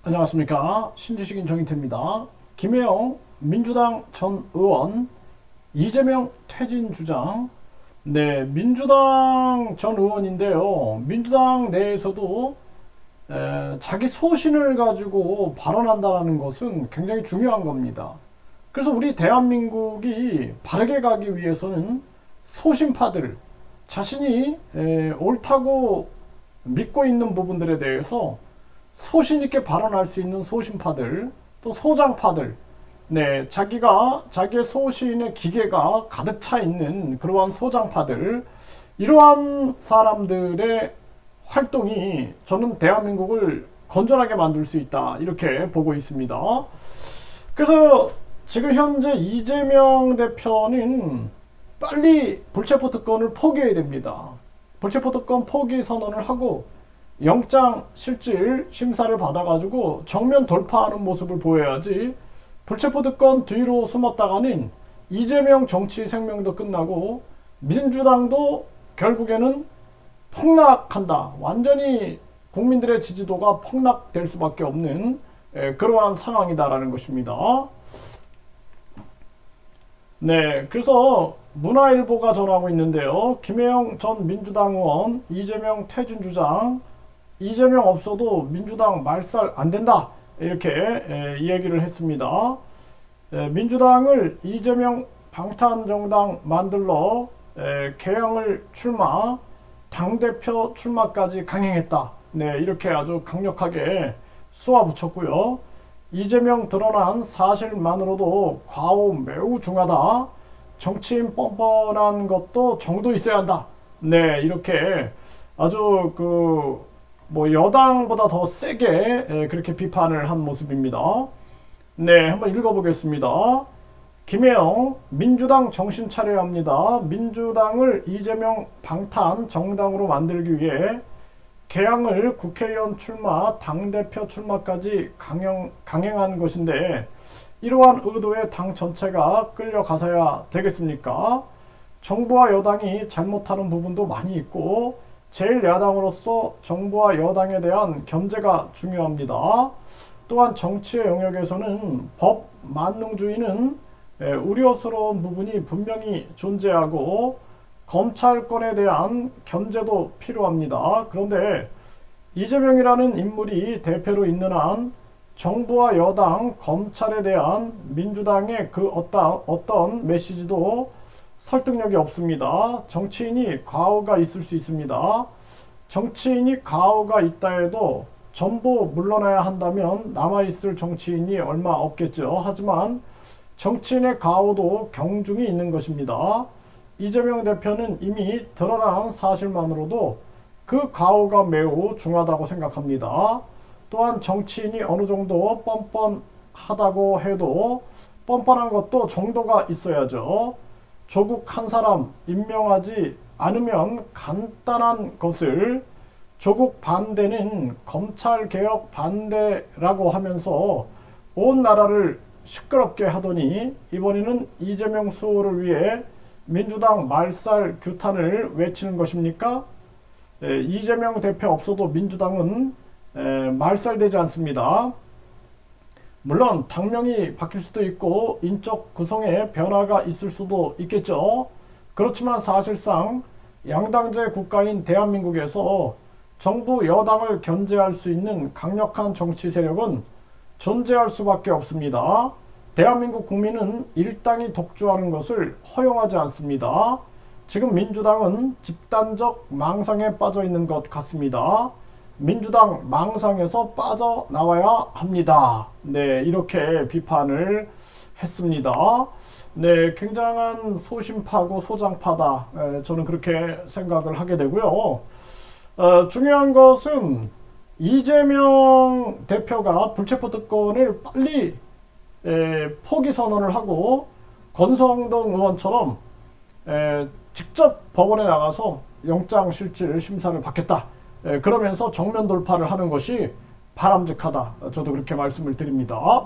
안녕하십니까. 신지식인 정인태입니다. 김혜영 민주당 전 의원 이재명 퇴진 주장. 네, 민주당 전 의원인데요. 민주당 내에서도 자기 소신을 가지고 발언한다는 것은 굉장히 중요한 겁니다. 그래서 우리 대한민국이 바르게 가기 위해서는 소신파들, 자신이 옳다고 믿고 있는 부분들에 대해서 소신 있게 발언할 수 있는 소신파들, 또 소장파들, 네, 자기의 소신의 기계가 가득 차 있는 그러한 소장파들, 이러한 사람들의 활동이 저는 대한민국을 건전하게 만들 수 있다, 이렇게 보고 있습니다. 그래서 지금 현재 이재명 대표는 빨리 불체포 특권을 포기해야 됩니다. 불체포 특권 포기 선언을 하고 영장 실질 심사를 받아가지고 정면 돌파하는 모습을 보여야지, 불체포 특권 뒤로 숨었다가는 이재명 정치 생명도 끝나고 민주당도 결국에는 폭락한다. 완전히 국민들의 지지도가 폭락될 수밖에 없는 그러한 상황이다라는 것입니다. 네, 그래서 문화일보가 전하고 있는데요. 김혜영 전 민주당 의원 이재명 퇴진 주장. 이재명 없어도 민주당 말살 안 된다, 이렇게 얘기를 했습니다. 민주당을 이재명 방탄정당 만들러 개항을 출마, 당대표 출마까지 강행했다. 네, 이렇게 아주 강력하게 쏘아붙였고요. 이재명 드러난 사실만으로도 과오 매우 중하다. 정치인 뻔뻔한 것도 정도 있어야 한다. 네, 이렇게 아주 여당보다 더 세게 그렇게 비판을 한 모습입니다. 네, 한번 읽어보겠습니다. 김혜영, 민주당 정신 차려야 합니다. 민주당을 이재명 방탄 정당으로 만들기 위해 개항을 국회의원 출마, 당대표 출마까지 강행한 것인데 이러한 의도에 당 전체가 끌려가서야 되겠습니까? 정부와 여당이 잘못하는 부분도 많이 있고 제1야당으로서 정부와 여당에 대한 견제가 중요합니다. 또한 정치의 영역에서는 법 만능주의는 우려스러운 부분이 분명히 존재하고 검찰권에 대한 견제도 필요합니다. 그런데 이재명이라는 인물이 대표로 있는 한 정부와 여당, 검찰에 대한 민주당의 그 어떤 메시지도 설득력이 없습니다. 정치인이 과오가 있을 수 있습니다. 정치인이 과오가 있다 해도 전부 물러나야 한다면 남아있을 정치인이 얼마 없겠죠. 하지만 정치인의 과오도 경중이 있는 것입니다. 이재명 대표는 이미 드러난 사실만으로도 그 과오가 매우 중하다고 생각합니다. 또한 정치인이 어느 정도 뻔뻔하다고 해도 뻔뻔한 것도 정도가 있어야죠. 조국 한 사람 임명하지 않으면 간단한 것을 조국 반대는 검찰개혁 반대라고 하면서 온 나라를 시끄럽게 하더니 이번에는 이재명 수호를 위해 민주당 말살 규탄을 외치는 것입니까? 이재명 대표 없어도 민주당은 말살되지 않습니다. 물론 당명이 바뀔 수도 있고 인적 구성에 변화가 있을 수도 있겠죠. 그렇지만 사실상 양당제 국가인 대한민국에서 정부 여당을 견제할 수 있는 강력한 정치 세력은 존재할 수밖에 없습니다. 대한민국 국민은 일당이 독주하는 것을 허용하지 않습니다. 지금 민주당은 집단적 망상에 빠져 있는 것 같습니다. 민주당 망상에서 빠져나와야 합니다. 네, 이렇게 비판을 했습니다. 네, 굉장한 소심파고 소장파다. 저는 그렇게 생각을 하게 되고요. 중요한 것은 이재명 대표가 불체포 특권을 빨리 포기 선언을 하고 권성동 의원처럼 직접 법원에 나가서 영장 실질 심사를 받겠다. 그러면서 정면 돌파를 하는 것이 바람직하다. 저도 그렇게 말씀을 드립니다.